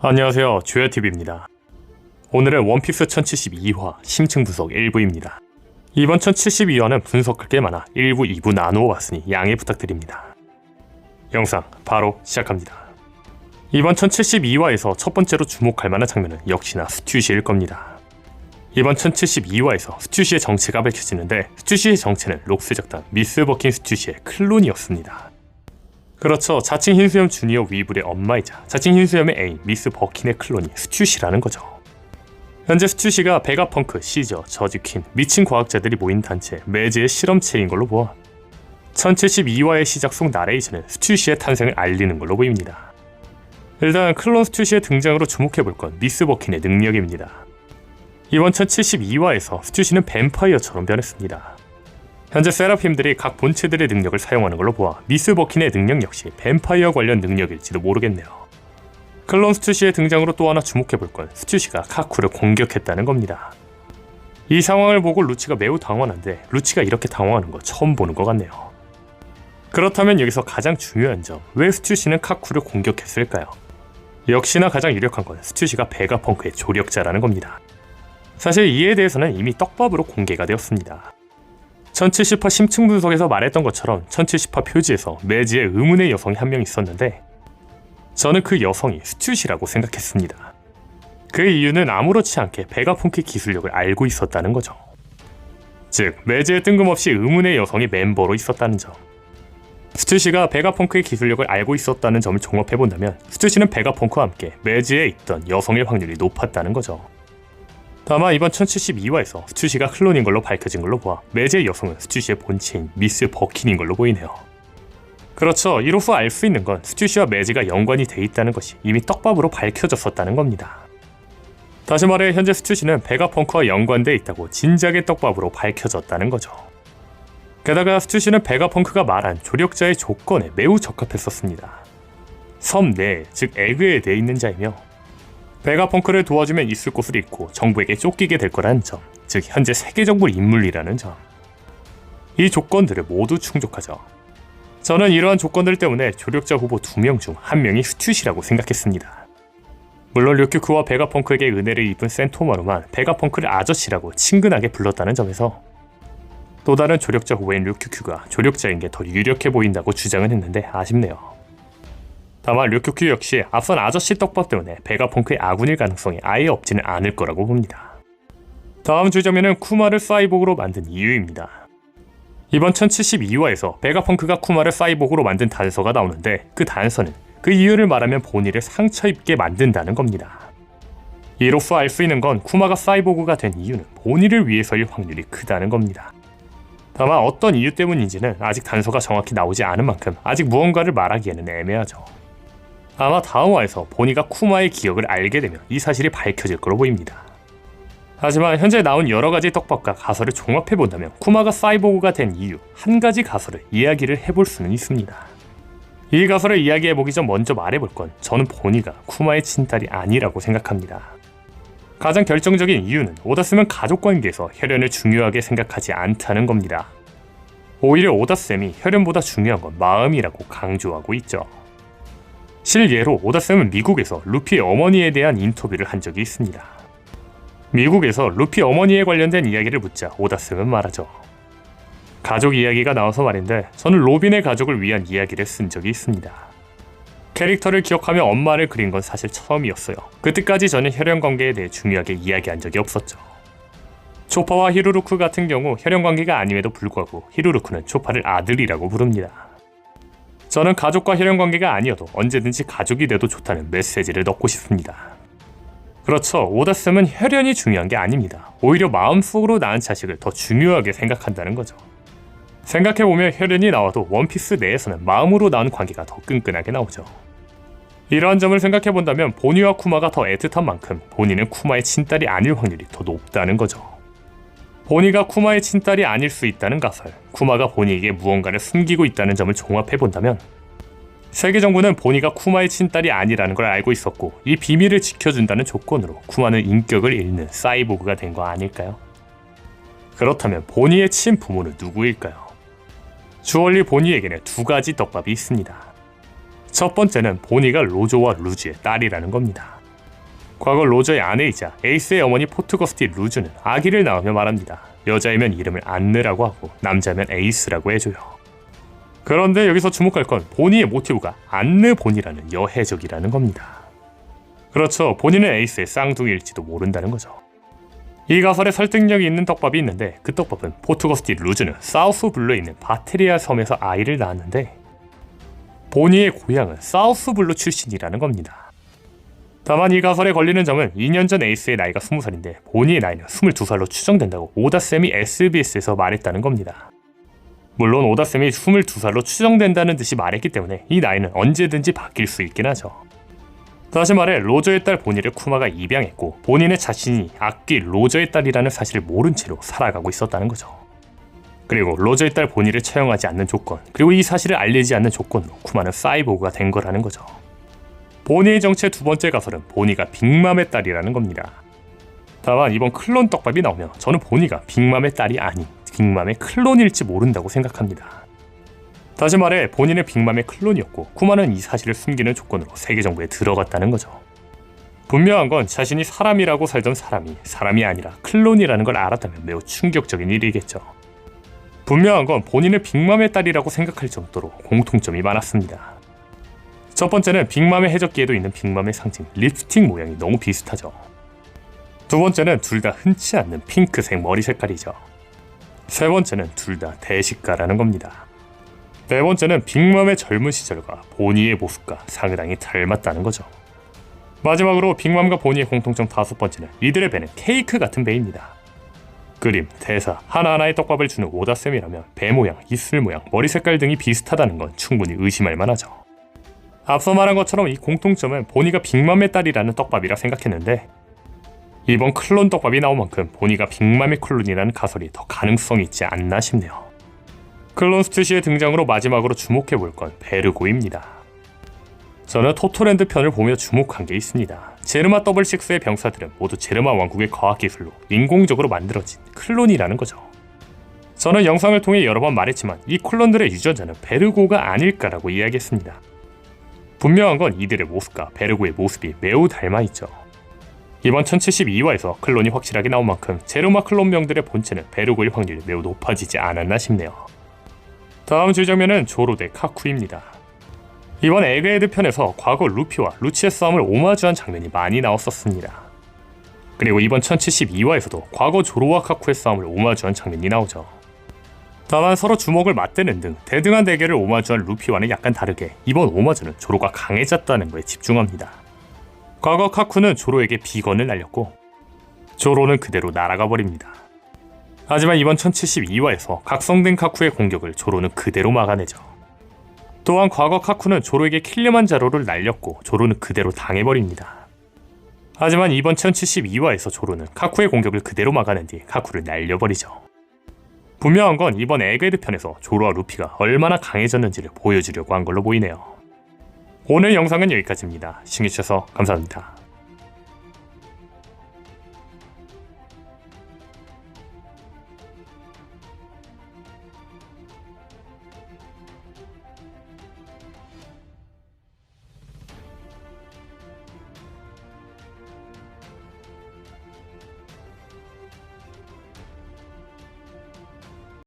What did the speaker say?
안녕하세요, 조야TV입니다. 오늘은 원피스 1072화 심층 분석 1부입니다. 이번 1072화는 분석할 게 많아 1부, 2부 나누어 봤으니 양해 부탁드립니다. 영상 바로 시작합니다. 이번 1072화에서 첫 번째로 주목할 만한 장면은 역시나 스튜시일 겁니다. 이번 1072화에서 스튜시의 정체가 밝혀지는데, 스튜시의 정체는 록스 작단 미스 버킨 스튜시의 클론이었습니다. 그렇죠, 자칭 흰수염 주니어 위블의 엄마이자 자칭 흰수염의 애인 미스 버킨의 클론이 스튜시라는 거죠. 현재 스튜시가 베가펑크, 시저, 저지퀸, 미친 과학자들이 모인 단체 매즈의 실험체인 걸로 보아 1072화의 시작 속 나레이션은 스튜시의 탄생을 알리는 걸로 보입니다. 일단 클론 스튜시의 등장으로 주목해볼 건 미스 버킨의 능력입니다. 이번 1072화에서 스튜시는 뱀파이어처럼 변했습니다. 현재 세라핌들이 각 본체들의 능력을 사용하는 걸로 보아 미스 버킨의 능력 역시 뱀파이어 관련 능력일지도 모르겠네요. 클론 스튜시의 등장으로 또 하나 주목해볼 건 스튜시가 카쿠를 공격했다는 겁니다. 이 상황을 보고 루치가 매우 당황한데, 루치가 이렇게 당황하는 거 처음 보는 것 같네요. 그렇다면 여기서 가장 중요한 점, 왜 스튜시는 카쿠를 공격했을까요? 역시나 가장 유력한 건 스튜시가 베가펑크의 조력자라는 겁니다. 사실 이에 대해서는 이미 떡밥으로 공개가 되었습니다. 1070화 심층 분석에서 말했던 것처럼 1070화 표지에서 매즈의 의문의 여성이 한 명 있었는데, 저는 그 여성이 스튜시라고 생각했습니다. 그 이유는 아무렇지 않게 베가펑크의 기술력을 알고 있었다는 거죠. 즉, 매즈의 뜬금없이 의문의 여성이 멤버로 있었다는 점. 스튜시가 베가펑크의 기술력을 알고 있었다는 점을 종합해본다면 스튜시는 베가펑크와 함께 매즈에 있던 여성일 확률이 높았다는 거죠. 다만 이번 1072화에서 스튜시가 클론인 걸로 밝혀진 걸로 보아 매즈의 여성은 스튜시의 본체인 미스 버킨인 걸로 보이네요. 그렇죠, 이로써 알 수 있는 건 스튜시와 매즈가 연관이 돼 있다는 것이 이미 떡밥으로 밝혀졌었다는 겁니다. 다시 말해 현재 스튜시는 베가펑크와 연관돼 있다고 진작의 떡밥으로 밝혀졌다는 거죠. 게다가 스튜시는 베가펑크가 말한 조력자의 조건에 매우 적합했었습니다. 섬 내에, 즉 에그에 내 있는 자이며 베가펑크를 도와주면 있을 곳을 잃고 정부에게 쫓기게 될 거라는 점, 즉 현재 세계정부 인물이라는 점. 이 조건들을 모두 충족하죠. 저는 이러한 조건들 때문에 조력자 후보 2명 중 1명이 스튜시라고 생각했습니다. 물론 류큐크와 베가펑크에게 은혜를 입은 센토마루만 베가펑크를 아저씨라고 친근하게 불렀다는 점에서 또 다른 조력자 후보인 류큐크가 조력자인 게 더 유력해 보인다고 주장은 했는데 아쉽네요. 다만 류큐큐 역시 앞선 아저씨 떡밥 때문에 베가펑크의 아군일 가능성이 아예 없지는 않을 거라고 봅니다. 다음 주점에는 쿠마를 사이보그로 만든 이유입니다. 이번 1072화에서 베가펑크가 쿠마를 사이보그로 만든 단서가 나오는데, 그 단서는 그 이유를 말하면 보니를 상처 입게 만든다는 겁니다. 이로써 알 수 있는 건 쿠마가 사이보그가 된 이유는 보니를 위해서일 확률이 크다는 겁니다. 다만 어떤 이유 때문인지는 아직 단서가 정확히 나오지 않은 만큼 아직 무언가를 말하기에는 애매하죠. 아마 다음 화에서 보니가 쿠마의 기억을 알게 되면 이 사실이 밝혀질 거로 보입니다. 하지만 현재 나온 여러가지 떡밥과 가설을 종합해본다면 쿠마가 사이보그가 된 이유 한 가지 가설을 이야기를 해볼 수는 있습니다. 이 가설을 이야기해보기 전 먼저 말해볼 건, 저는 보니가 쿠마의 친딸이 아니라고 생각합니다. 가장 결정적인 이유는 오다쌤은 가족관계에서 혈연을 중요하게 생각하지 않다는 겁니다. 오히려 오다쌤이 혈연보다 중요한 건 마음이라고 강조하고 있죠. 실예로 오다쌤은 미국에서 루피의 어머니에 대한 인터뷰를 한 적이 있습니다. 미국에서 루피 어머니에 관련된 이야기를 묻자 오다쌤은 말하죠. 가족 이야기가 나와서 말인데, 저는 로빈의 가족을 위한 이야기를 쓴 적이 있습니다. 캐릭터를 기억하며 엄마를 그린 건 사실 처음이었어요. 그때까지 저는 혈연관계에 대해 중요하게 이야기한 적이 없었죠. 초파와 히루루크 같은 경우 혈연관계가 아님에도 불구하고 히루루크는 초파를 아들이라고 부릅니다. 저는 가족과 혈연관계가 아니어도 언제든지 가족이 돼도 좋다는 메시지를 넣고 싶습니다. 그렇죠, 오다쌤은 혈연이 중요한 게 아닙니다. 오히려 마음속으로 낳은 자식을 더 중요하게 생각한다는 거죠. 생각해보면 혈연이 나와도 원피스 내에서는 마음으로 낳은 관계가 더 끈끈하게 나오죠. 이러한 점을 생각해본다면 보니와 쿠마가 더 애틋한 만큼 보니는 쿠마의 친딸이 아닐 확률이 더 높다는 거죠. 보니가 쿠마의 친딸이 아닐 수 있다는 가설, 쿠마가 보니에게 무언가를 숨기고 있다는 점을 종합해본다면 세계정부는 보니가 쿠마의 친딸이 아니라는 걸 알고 있었고, 이 비밀을 지켜준다는 조건으로 쿠마는 인격을 잃는 사이보그가 된 거 아닐까요? 그렇다면 보니의 친부모는 누구일까요? 주얼리 보니에게는 2가지 떡밥이 있습니다. 첫 번째는 보니가 로조와 루즈의 딸이라는 겁니다. 과거 로저의 아내이자 에이스의 어머니 포트거스티 루즈는 아기를 낳으며 말합니다. 여자이면 이름을 안느라고 하고 남자면 에이스라고 해줘요. 그런데 여기서 주목할 건 보니의 모티브가 안느 본이라는 여해적이라는 겁니다. 그렇죠. 본인은 에이스의 쌍둥이일지도 모른다는 거죠. 이 가설에 설득력이 있는 떡밥이 있는데 그 떡밥은 포트거스티 루즈는 사우스 블루에 있는 바테리아 섬에서 아이를 낳았는데 보니의 고향은 사우스 블루 출신이라는 겁니다. 다만 이 가설에 걸리는 점은 2년 전 에이스의 나이가 20살인데 보니의 나이는 22살로 추정된다고 오다쌤이 SBS에서 말했다는 겁니다. 물론 오다쌤이 22살로 추정된다는 듯이 말했기 때문에 이 나이는 언제든지 바뀔 수 있긴 하죠. 다시 말해 로저의 딸 보니를 쿠마가 입양했고 본인의 자신이 악귀 로저의 딸이라는 사실을 모른 채로 살아가고 있었다는 거죠. 그리고 로저의 딸 보니를 처형하지 않는 조건, 그리고 이 사실을 알리지 않는 조건으로 쿠마는 사이보그가 된 거라는 거죠. 보니의 정체의 두 번째 가설은 보니가 빅맘의 딸이라는 겁니다. 다만 이번 클론 떡밥이 나오면 저는 보니가 빅맘의 딸이 아닌 빅맘의 클론일지 모른다고 생각합니다. 다시 말해 본인의 빅맘의 클론이었고 쿠마는 이 사실을 숨기는 조건으로 세계정부에 들어갔다는 거죠. 분명한 건 자신이 사람이라고 살던 사람이 아니라 클론이라는 걸 알았다면 매우 충격적인 일이겠죠. 분명한 건 본인의 빅맘의 딸이라고 생각할 정도로 공통점이 많았습니다. 첫 번째는 빅맘의 해적기에도 있는 빅맘의 상징 립스틱 모양이 너무 비슷하죠. 두 번째는 둘 다 흔치 않는 핑크색 머리 색깔이죠. 세 번째는 둘 다 대식가라는 겁니다. 네 번째는 빅맘의 젊은 시절과 보니의 모습과 상당히 닮았다는 거죠. 마지막으로 빅맘과 보니의 공통점 다섯 번째는 이들의 배는 케이크 같은 배입니다. 그림, 대사, 하나하나의 떡밥을 주는 오다쌤이라면 배 모양, 입술 모양, 머리 색깔 등이 비슷하다는 건 충분히 의심할 만하죠. 앞서 말한 것처럼 이 공통점은 보니가 빅맘의 딸이라는 떡밥이라 생각했는데 이번 클론 떡밥이 나온 만큼 보니가 빅맘의 클론이라는 가설이 더 가능성이 있지 않나 싶네요. 클론 스튜시의 등장으로 마지막으로 주목해볼 건 베르고입니다. 저는 토토랜드 편을 보며 주목한 게 있습니다. 제르마 더블식스의 병사들은 모두 제르마 왕국의 과학기술로 인공적으로 만들어진 클론이라는 거죠. 저는 영상을 통해 여러 번 말했지만 이 클론들의 유전자는 베르고가 아닐까라고 이야기했습니다. 분명한 건 이들의 모습과 베르고의 모습이 매우 닮아있죠. 이번 1072화에서 클론이 확실하게 나온 만큼 제르마 클론명들의 본체는 베르고일 확률이 매우 높아지지 않았나 싶네요. 다음 주장면은 조로 대 카쿠입니다. 이번 에그헤드 편에서 과거 루피와 루치의 싸움을 오마주한 장면이 많이 나왔었습니다. 그리고 이번 1072화에서도 과거 조로와 카쿠의 싸움을 오마주한 장면이 나오죠. 다만 서로 주먹을 맞대는 등 대등한 대결을 오마주한 루피와는 약간 다르게 이번 오마주는 조로가 강해졌다는 거에 집중합니다. 과거 카쿠는 조로에게 비건을 날렸고 조로는 그대로 날아가 버립니다. 하지만 이번 1072화에서 각성된 카쿠의 공격을 조로는 그대로 막아내죠. 또한 과거 카쿠는 조로에게 킬리만자로를 날렸고 조로는 그대로 당해버립니다. 하지만 이번 1072화에서 조로는 카쿠의 공격을 그대로 막아낸 뒤 카쿠를 날려버리죠. 분명한 건 이번 에그헤드 편에서 조로와 루피가 얼마나 강해졌는지를 보여주려고 한 걸로 보이네요. 오늘 영상은 여기까지입니다. 시청해주셔서 감사합니다.